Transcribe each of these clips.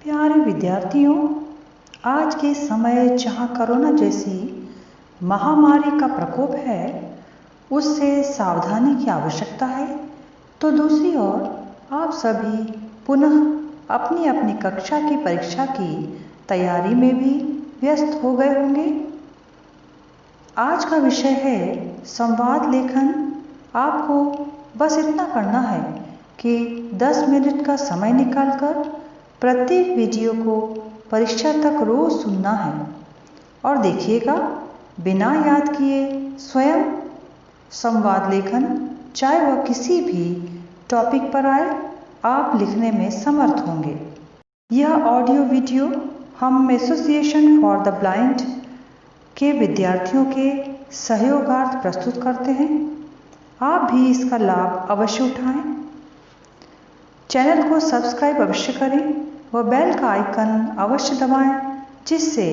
प्यारे विद्यार्थियों, आज के समय जहाँ कोरोना जैसी महामारी का प्रकोप है, उससे सावधानी की आवश्यकता है। तो दूसरी ओर आप सभी पुनः अपनी अपनी कक्षा की परीक्षा की तैयारी में भी व्यस्त हो गए होंगे। आज का विषय है संवाद लेखन। आपको बस इतना करना है कि 10 मिनट का समय निकालकर प्रत्येक वीडियो को परीक्षा तक रोज सुनना है और देखिएगा, बिना याद किए स्वयं संवाद लेखन, चाहे वह किसी भी टॉपिक पर आए, आप लिखने में समर्थ होंगे। यह ऑडियो वीडियो हम एसोसिएशन फॉर द ब्लाइंड के विद्यार्थियों के सहयोगार्थ प्रस्तुत करते हैं। आप भी इसका लाभ अवश्य उठाएं। चैनल को सब्सक्राइब अवश्य करें व बेल का आइकन अवश्य दबाएं, जिससे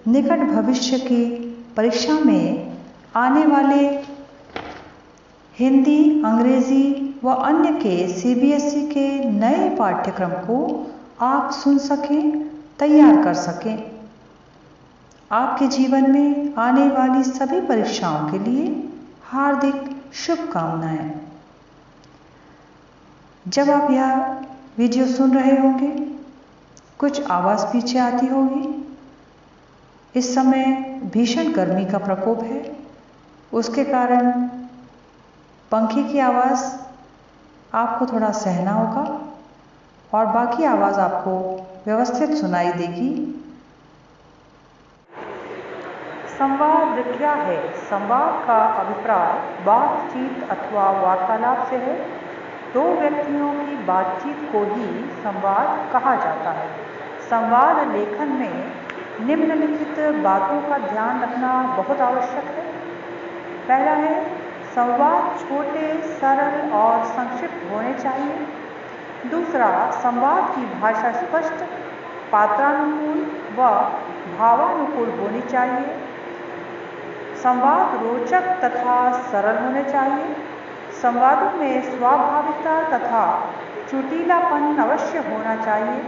निकट भविष्य की परीक्षा में आने वाले हिंदी, अंग्रेजी व अन्य के सीबीएसई के नए पाठ्यक्रम को आप सुन सकें, तैयार कर सकें। आपके जीवन में आने वाली सभी परीक्षाओं के लिए हार्दिक शुभकामनाएं। जब आप यह वीडियो सुन रहे होंगे, कुछ आवाज़ पीछे आती होगी। इस समय भीषण गर्मी का प्रकोप है, उसके कारण पंखे की आवाज़ आपको थोड़ा सहना होगा और बाकी आवाज़ आपको व्यवस्थित सुनाई देगी। संवाद क्या है? संवाद का अभिप्राय बातचीत अथवा वार्तालाप से है। दो व्यक्तियों की बातचीत को ही संवाद कहा जाता है। संवाद लेखन में निम्नलिखित बातों का ध्यान रखना बहुत आवश्यक है। पहला है, संवाद छोटे, सरल और संक्षिप्त होने चाहिए। दूसरा, संवाद की भाषा स्पष्ट, पात्रानुकूल व भावानुकूल होनी चाहिए। संवाद रोचक तथा सरल होने चाहिए। संवादों में स्वाभाविकता तथा चुटीलापन अवश्य होना चाहिए।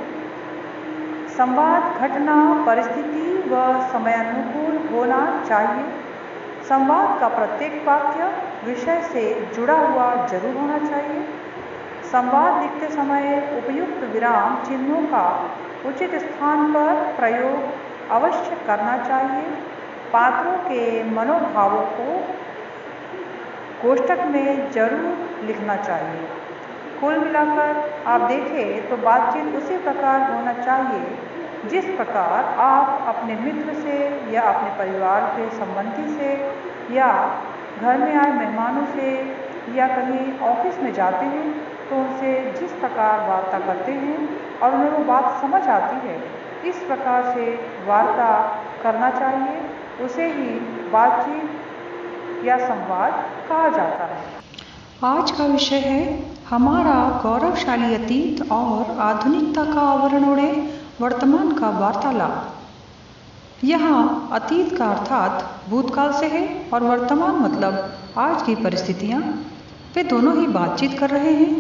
संवाद घटना, परिस्थिति व समयानुकूल होना चाहिए। संवाद का प्रत्येक वाक्य विषय से जुड़ा हुआ जरूर होना चाहिए। संवाद लिखते समय उपयुक्त विराम चिन्हों का उचित स्थान पर प्रयोग अवश्य करना चाहिए। पात्रों के मनोभावों को कोष्ठक में जरूर लिखना चाहिए। कुल मिलाकर आप देखें तो बातचीत उसी प्रकार होना चाहिए जिस प्रकार आप अपने मित्र से या अपने परिवार के संबंधी से या घर में आए मेहमानों से या कहीं ऑफिस में जाते हैं तो उनसे जिस प्रकार वार्ता करते हैं और उन्हें वो बात समझ आती है, इस प्रकार से वार्ता करना चाहिए। उसे ही बातचीत या संवाद कहा जाता है। आज का विषय है हमारा गौरवशाली अतीत और आधुनिकता का आवरण ओढ़े वर्तमान का वार्तालाप। यहाँ अतीत का अर्थात भूतकाल से है और वर्तमान मतलब आज की परिस्थितियाँ। वे दोनों ही बातचीत कर रहे हैं।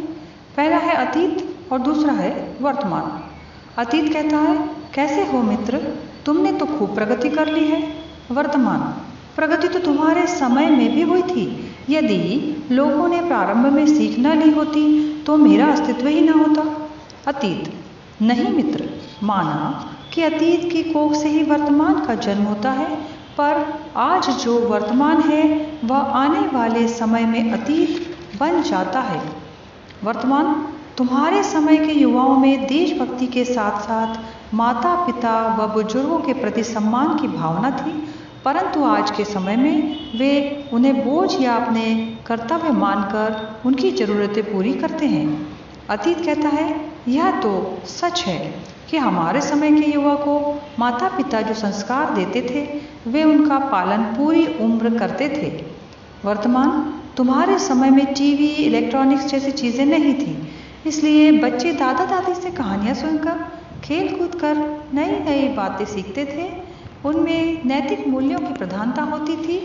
पहला है अतीत और दूसरा है वर्तमान। अतीत कहता है, कैसे हो मित्र, तुमने तो खूब प्रगति कर ली है। वर्तमान, प्रगति तो तुम्हारे समय में भी हुई थी। यदि लोगों ने प्रारंभ में सीख न ली होती तो मेरा अस्तित्व ही न होता। अतीत, नहीं मित्र, माना कि अतीत की कोख से ही वर्तमान का जन्म होता है, पर आज जो वर्तमान है वह आने वाले समय में अतीत बन जाता है। वर्तमान, तुम्हारे समय के युवाओं में देशभक्ति के साथ साथ माता पिता व बुजुर्गों के प्रति सम्मान की भावना थी, परंतु आज के समय में वे उन्हें बोझ या अपने कर्तव्य मानकर उनकी ज़रूरतें पूरी करते हैं। अतीत कहता है, यह तो सच है कि हमारे समय के युवा को माता पिता जो संस्कार देते थे वे उनका पालन पूरी उम्र करते थे। वर्तमान, तुम्हारे समय में टीवी, इलेक्ट्रॉनिक्स जैसी चीज़ें नहीं थी, इसलिए बच्चे दादा दादी से कहानियाँ सुनकर, खेल कूद कर नई नई बातें सीखते थे। उनमें नैतिक मूल्यों की प्रधानता होती थी।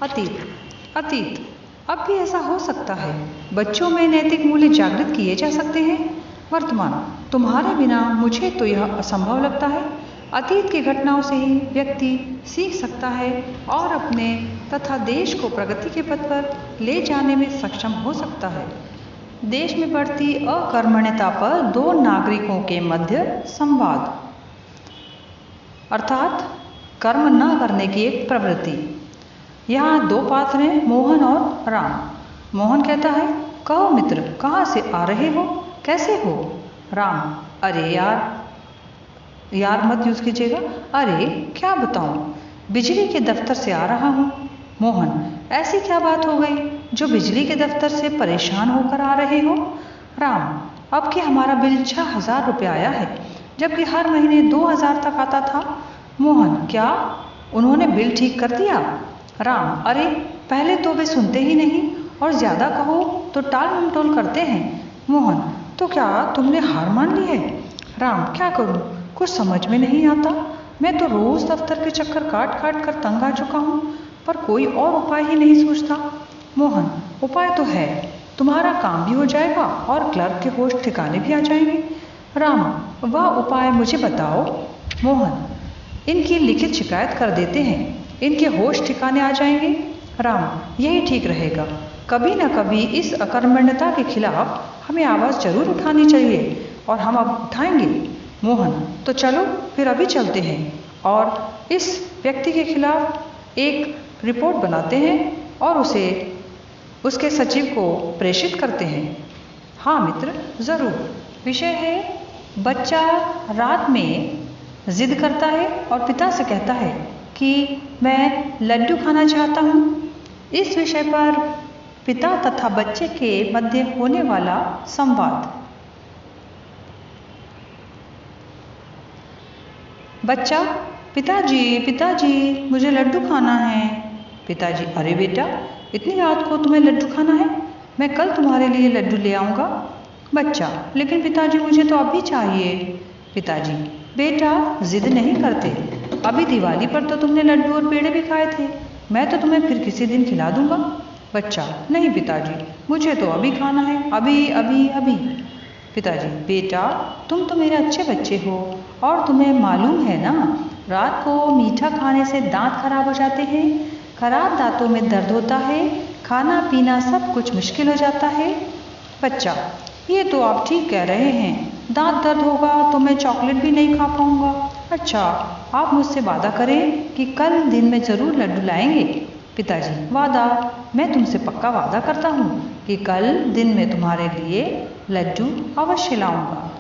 अतीत, अब भी ऐसा हो सकता है। बच्चों में नैतिक मूल्य जागृत किए जा सकते हैं। वर्तमान, तुम्हारे बिना मुझे तो यह असंभव लगता है। अतीत की घटनाओं से ही व्यक्ति सीख सकता है और अपने तथा देश को प्रगति के पथ पर ले जाने में सक्षम हो सकता है। देश में बढ़ती अकर्मण्यता पर दो नागरिकों के मध्य संवाद, अर्थात कर्म न करने की एक प्रवृत्ति। यहाँ दो पात्र हैं, मोहन और राम। मोहन कहता है, कहो मित्र, कहाँ से आ रहे हो, कैसे हो? राम, अरे यार मत यूज कीजिएगा। अरे क्या बताऊं, बिजली के दफ्तर से आ रहा हूँ। मोहन, ऐसी क्या बात हो गई जो बिजली के दफ्तर से परेशान होकर आ रहे हो? राम, अब कि हमारा बिल 6000 रुपये आया है, जबकि हर महीने 2000 तक आता था। मोहन, क्या उन्होंने बिल ठीक कर दिया? राम, अरे पहले तो वे सुनते ही नहीं और ज़्यादा कहो तो टाल मटोल करते हैं। मोहन, तो क्या तुमने हार मान ली है? राम, क्या करूं, कुछ समझ में नहीं आता। मैं तो रोज दफ्तर के चक्कर काट काट कर तंग आ चुका हूँ, पर कोई और उपाय ही नहीं सूझता। मोहन, उपाय तो है, तुम्हारा काम भी हो जाएगा और क्लर्क के होश ठिकाने भी आ जाएंगे। राम, वह उपाय मुझे बताओ। मोहन, इनकी लिखित शिकायत कर देते हैं, इनके होश ठिकाने आ जाएंगे। राम, यही ठीक रहेगा। कभी न कभी इस अकर्मण्यता के खिलाफ हमें आवाज़ जरूर उठानी चाहिए और हम अब उठाएंगे। मोहन, तो चलो फिर अभी चलते हैं और इस व्यक्ति के खिलाफ एक रिपोर्ट बनाते हैं और उसे उसके सचिव को प्रेषित करते हैं। हाँ मित्र, ज़रूर। विषय है, बच्चा रात में जिद करता है और पिता से कहता है कि मैं लड्डू खाना चाहता हूँ। इस विषय पर पिता तथा बच्चे के मध्य होने वाला संवाद। बच्चा, पिताजी मुझे लड्डू खाना है। पिताजी, अरे बेटा, इतनी रात को तुम्हें लड्डू खाना है? मैं कल तुम्हारे लिए लड्डू ले आऊँगा। बच्चा, लेकिन पिताजी मुझे तो अभी चाहिए। पिताजी, बेटा जिद नहीं करते, अभी दिवाली पर तो तुमने लड्डू और पेड़े भी खाए थे, मैं तो तुम्हें फिर किसी दिन खिला दूंगा। बच्चा, नहीं पिताजी, मुझे तो अभी खाना है, अभी। पिताजी, बेटा तुम तो मेरे अच्छे बच्चे हो और तुम्हें मालूम है ना, रात को मीठा खाने से दांत खराब हो जाते हैं, खराब दांतों में दर्द होता है, खाना पीना सब कुछ मुश्किल हो जाता है। बच्चा, ये तो आप ठीक कह रहे हैं, दांत दर्द होगा तो मैं चॉकलेट भी नहीं खा पाऊंगा। अच्छा, आप मुझसे वादा करें कि कल दिन में ज़रूर लड्डू लाएंगे। पिताजी, वादा, मैं तुमसे पक्का वादा करता हूँ कि कल दिन में तुम्हारे लिए लड्डू अवश्य लाऊंगा।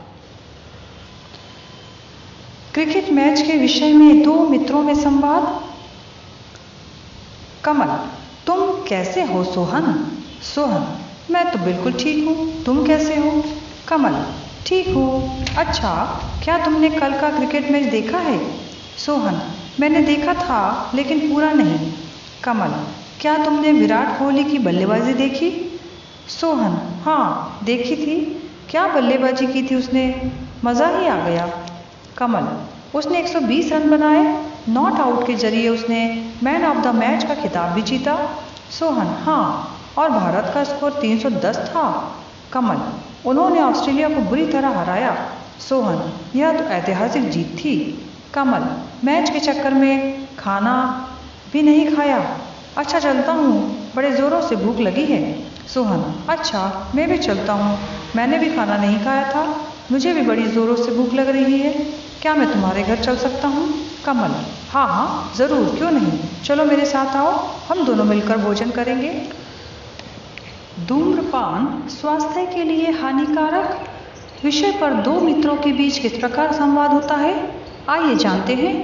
क्रिकेट मैच के विषय में दो मित्रों में संवाद। कमल, तुम कैसे हो सोहन? सोहन, मैं तो बिल्कुल ठीक हूँ, तुम कैसे हो? कमल, ठीक हूँ। अच्छा, क्या तुमने कल का क्रिकेट मैच देखा है? सोहन, मैंने देखा था लेकिन पूरा नहीं। कमल, क्या तुमने विराट कोहली की बल्लेबाजी देखी? सोहन, हाँ देखी थी। क्या बल्लेबाजी की थी उसने, मज़ा ही आ गया। कमल, उसने 120 रन बनाए, नॉट आउट के जरिए उसने मैन ऑफ द मैच का खिताब भी जीता। सोहन, हाँ, और भारत का स्कोर 310 था। कमल, उन्होंने ऑस्ट्रेलिया को बुरी तरह हराया। सोहन, यह तो ऐतिहासिक जीत थी। कमल, मैच के चक्कर में खाना भी नहीं खाया। अच्छा चलता हूँ, बड़े ज़ोरों से भूख लगी है। सोहन, अच्छा मैं भी चलता हूँ, मैंने भी खाना नहीं खाया था, मुझे भी बड़ी ज़ोरों से भूख लग रही है, क्या मैं तुम्हारे घर चल सकता हूँ? कमल, हाँ ज़रूर, क्यों नहीं, चलो मेरे साथ आओ, हम दोनों मिलकर भोजन करेंगे। धूम्रपान स्वास्थ्य के लिए हानिकारक विषय पर दो मित्रों के बीच किस प्रकार संवाद होता है, आइए जानते हैं।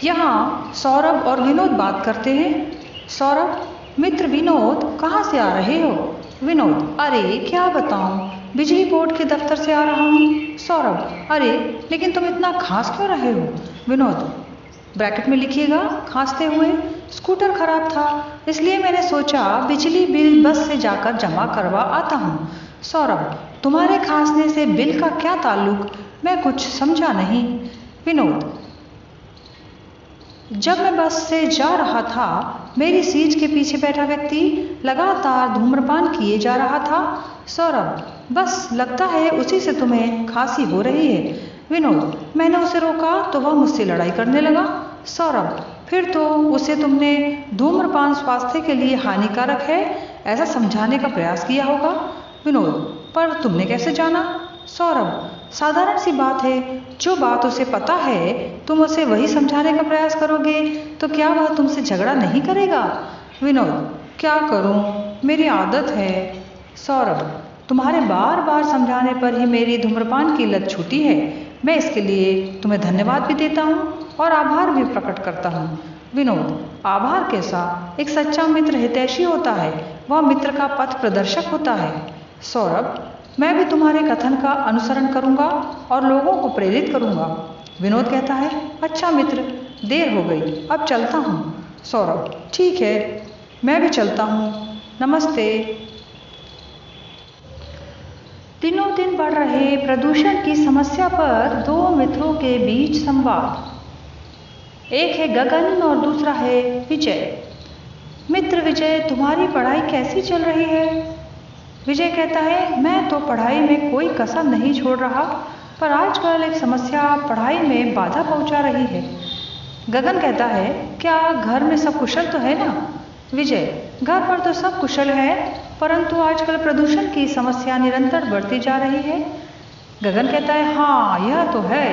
यहाँ सौरभ और विनोद बात करते हैं। सौरभ, मित्र विनोद, कहाँ से आ रहे हो? विनोद, अरे क्या बताऊँ, बिजली बोर्ड के दफ्तर से आ रहा हूँ। सौरभ, अरे लेकिन तुम इतना खांस क्यों रहे हो? विनोद, ब्रैकेट में लिखिएगा खांसते हुए, स्कूटर खराब था इसलिए मैंने सोचा बिजली बिल बस से जाकर जमा करवा आता हूँ। सौरभ, तुम्हारे खांसने से बिल का क्या ताल्लुक, मैं कुछ समझा नहीं। विनोद, जब मैं बस से जा रहा था, मेरी सीट के पीछे बैठा व्यक्ति लगातार धूम्रपान किए जा रहा था। सौरभ, बस लगता है उसी से तुम्हें खांसी हो रही है। विनोद, मैंने उसे रोका तो वह मुझसे लड़ाई करने लगा। सौरभ, फिर तो उसे तुमने धूम्रपान स्वास्थ्य के लिए हानिकारक है ऐसा समझाने का प्रयास किया होगा। विनोद, पर तुमने कैसे जाना? सौरभ, साधारण सी बात है, जो बात उसे पता है तुम उसे वही समझाने का प्रयास करोगे तो क्या वह तुमसे झगड़ा नहीं करेगा? विनोद, क्या करूं, मेरी आदत है। सौरभ, तुम्हारे बार बार समझाने पर ही मेरी धूम्रपान की लत छूटी है। मैं इसके लिए तुम्हें धन्यवाद भी देता हूँ और आभार भी प्रकट करता हूँ। विनोद, आभार कैसा? एक सच्चा मित्र हितैषी होता है, वह मित्र का पथ प्रदर्शक होता है। सौरभ, मैं भी तुम्हारे कथन का अनुसरण करूंगा और लोगों को प्रेरित करूंगा। विनोद कहता है, अच्छा मित्र, देर हो गई, अब चलता हूँ। सौरभ, ठीक है, मैं भी चलता हूँ, नमस्ते। दिनों दिन बढ़ रहे प्रदूषण की समस्या पर दो मित्रों के बीच संवाद। एक है गगन और दूसरा है विजय। मित्र विजय, तुम्हारी पढ़ाई कैसी चल रही है? विजय कहता है, मैं तो पढ़ाई में कोई कसर नहीं छोड़ रहा, पर आजकल एक समस्या पढ़ाई में बाधा पहुंचा रही है। गगन कहता है, क्या घर में सब कुशल तो है ना? विजय, घर पर तो सब कुशल है, परंतु आजकल प्रदूषण की समस्या निरंतर बढ़ती जा रही है। गगन कहता है, हाँ यह तो है,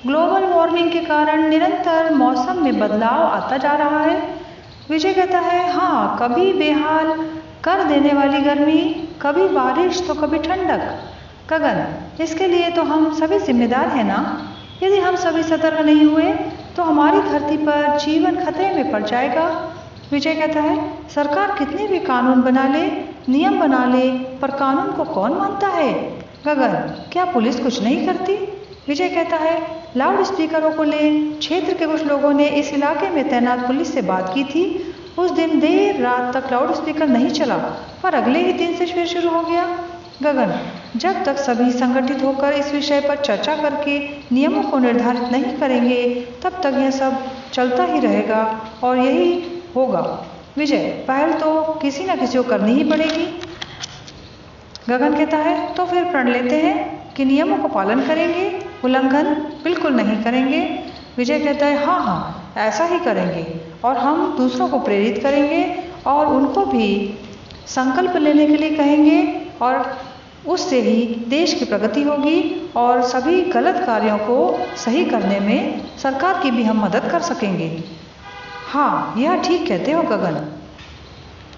ग्लोबल वार्मिंग के कारण निरंतर मौसम में बदलाव आता जा रहा है। विजय कहता है, हाँ, कभी बेहाल कर देने वाली गर्मी, कभी बारिश तो कभी ठंडक। गगन, इसके लिए तो हम सभी जिम्मेदार हैं ना? यदि हम सभी सतर्क नहीं हुए तो हमारी धरती पर जीवन खतरे में पड़ जाएगा। विजय कहता है, सरकार कितने भी कानून बना ले, नियम बना ले, पर कानून को कौन मानता है? गगन, क्या पुलिस कुछ नहीं करती? विजय कहता है, लाउड स्पीकरों को ले, क्षेत्र के कुछ लोगों ने इस इलाके में तैनात पुलिस से बात की थी। उस दिन देर रात तक लाउड स्पीकर नहीं चला, पर अगले ही दिन से फिर शुरू हो गया। गगन, जब तक सभी संगठित होकर इस विषय पर चर्चा करके नियमों को निर्धारित नहीं करेंगे, तब तक यह सब चलता ही रहेगा और यही होगा। विजय, पहल तो किसी न किसी को करनी ही पड़ेगी। गगन कहता है, तो फिर प्रण लेते हैं कि नियमों को पालन करेंगे, उल्लंघन बिल्कुल नहीं करेंगे। विजय कहता है, हाँ हाँ, ऐसा ही करेंगे और हम दूसरों को प्रेरित करेंगे और उनको भी संकल्प लेने के लिए कहेंगे और उससे ही देश की प्रगति होगी और सभी गलत कार्यों को सही करने में सरकार की भी हम मदद कर सकेंगे। हाँ, यह ठीक कहते हो गगन।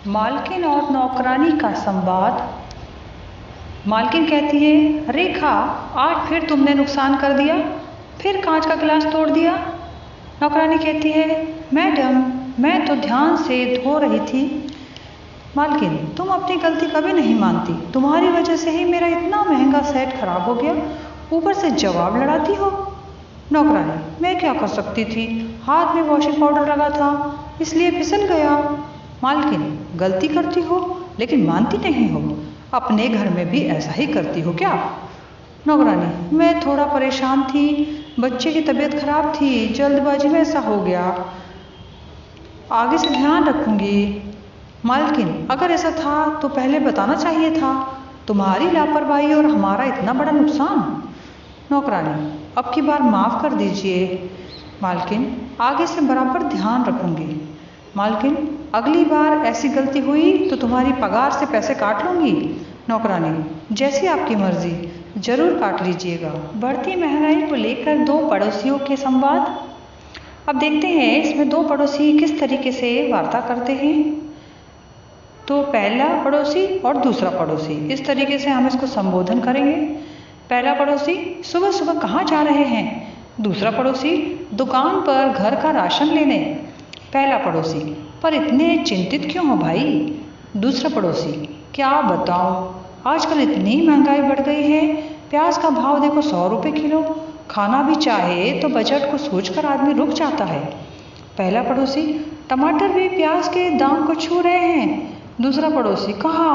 मालकिन और नौकरानी का संवाद। मालकिन कहती है, रेखा, आज फिर तुमने नुकसान कर दिया, फिर कांच का गिलास तोड़ दिया। नौकरानी कहती है, मैडम, मैं तो ध्यान से धो रही थी। मालकिन, तुम अपनी गलती कभी नहीं मानती, तुम्हारी वजह से ही मेरा इतना महंगा सेट खराब हो गया, ऊपर से जवाब लड़ाती हो। नौकरानी, मैं क्या कर सकती थी, हाथ में वॉशिंग पाउडर लगा था इसलिए फिसल गया। मालकिन, गलती करती हो लेकिन मानती नहीं हो, अपने घर में भी ऐसा ही करती हो क्या? नौकरानी, मैं थोड़ा परेशान थी, बच्चे की तबीयत खराब थी, जल्दबाजी में ऐसा हो गया, आगे से ध्यान रखूंगी। मालकिन, अगर ऐसा था तो पहले बताना चाहिए था, तुम्हारी लापरवाही और हमारा इतना बड़ा नुकसान। नौकरानी, अब की बार माफ़ कर दीजिए। मालकिन, आगे से बराबर ध्यान रखूंगी। मालकिन, अगली बार ऐसी गलती हुई तो तुम्हारी पगार से पैसे काट लूंगी। नौकरानी, जैसी आपकी मर्जी, जरूर काट लीजिएगा। बढ़ती महंगाई को लेकर दो पड़ोसियों के संवाद। अब देखते हैं इसमें दो पड़ोसी किस तरीके से वार्ता करते हैं। तो पहला पड़ोसी और दूसरा पड़ोसी, इस तरीके से हम इसको संबोधन करेंगे। पहला पड़ोसी, सुबह सुबह कहाँ जा रहे हैं? दूसरा पड़ोसी, दुकान पर घर का राशन लेने। पहला पड़ोसी, पर इतने चिंतित क्यों हो भाई? दूसरा पड़ोसी, क्या बताऊं, आजकल इतनी महंगाई बढ़ गई है, प्याज का भाव देखो 100 रुपये किलो, खाना भी चाहे तो बजट को सोचकर आदमी रुक जाता है। पहला पड़ोसी, टमाटर भी प्याज के दाम को छू रहे हैं। दूसरा पड़ोसी, कहा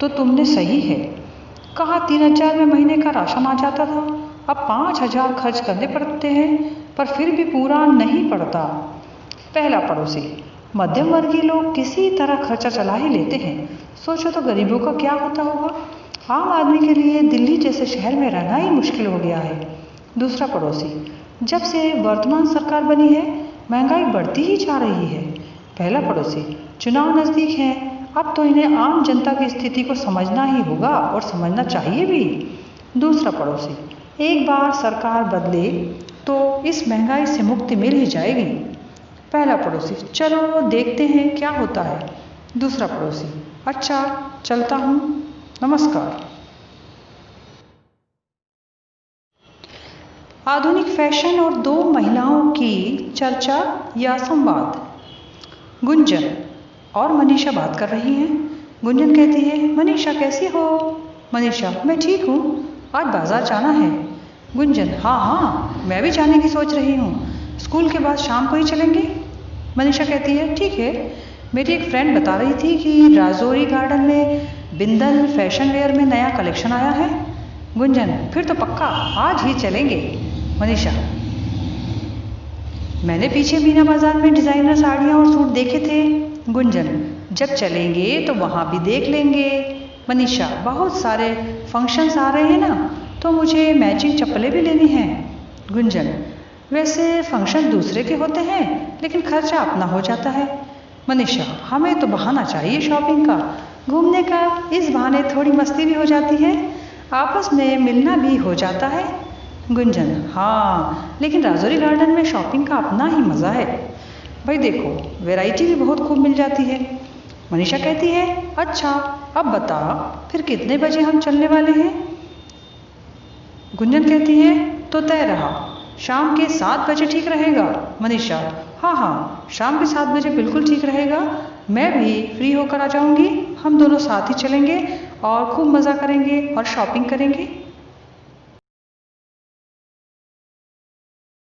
तो तुमने सही है, कहा 3000 में महीने का राशन आ जाता था, अब 5000 खर्च करने पड़ते हैं, पर फिर भी पूरा नहीं पड़ता। पहला पड़ोसी, मध्यम वर्गीय लोग किसी तरह खर्चा चला ही लेते हैं। सोचो तो गरीबों का क्या होता होगा। आम आदमी के लिए दिल्ली जैसे शहर में रहना ही मुश्किल हो गया है। दूसरा पड़ोसी, जब से वर्तमान सरकार बनी है महंगाई बढ़ती ही जा रही है। पहला पड़ोसी, चुनाव नज़दीक हैं, अब तो इन्हें आम जनता की स्थिति को समझना ही होगा और समझना चाहिए भी। दूसरा पड़ोसी, एक बार सरकार बदले तो इस महंगाई से मुक्ति मिल ही जाएगी। पहला पड़ोसी, चलो देखते हैं क्या होता है। दूसरा पड़ोसी, अच्छा चलता हूँ, नमस्कार। आधुनिक फैशन और दो महिलाओं की चर्चा या संवाद। गुंजन और मनीषा बात कर रही हैं। गुंजन कहती है, मनीषा कैसी हो? मनीषा, मैं ठीक हूँ, आज बाजार जाना है। गुंजन, हाँ मैं भी जाने की सोच रही हूँ, स्कूल के बाद शाम को ही चलेंगे। मनीषा कहती है, ठीक है, मेरी एक फ्रेंड बता रही थी कि राजौरी गार्डन में बिंदल फैशन वेयर में नया कलेक्शन आया है। गुंजन, फिर तो पक्का आज ही चलेंगे। मनीषा, मैंने पीछे मीना बाजार में डिज़ाइनर साड़ियाँ और सूट देखे थे। गुंजन, जब चलेंगे तो वहाँ भी देख लेंगे। मनीषा, बहुत सारे फंक्शंस आ रहे हैं ना, तो मुझे मैचिंग चप्पलें भी लेनी हैं। गुंजन, वैसे फंक्शन दूसरे के होते हैं लेकिन खर्चा अपना हो जाता है। मनीषा, हमें तो बहाना चाहिए शॉपिंग का, घूमने का, इस बहाने थोड़ी मस्ती भी हो जाती है, आपस में मिलना भी हो जाता है। गुंजन, हाँ लेकिन राजौरी गार्डन में शॉपिंग का अपना ही मज़ा है, भाई देखो वैरायटी भी बहुत खूब मिल जाती है। मनीषा कहती है, अच्छा अब बता फिर कितने बजे हम चलने वाले हैं? गुंजन कहती है, तो तय रहा, शाम के 7 बजे ठीक रहेगा। मनीषा, हाँ शाम के 7 बजे बिल्कुल ठीक रहेगा, मैं भी फ्री होकर आ जाऊंगी, हम दोनों साथ ही चलेंगे और खूब मज़ा करेंगे और शॉपिंग करेंगे।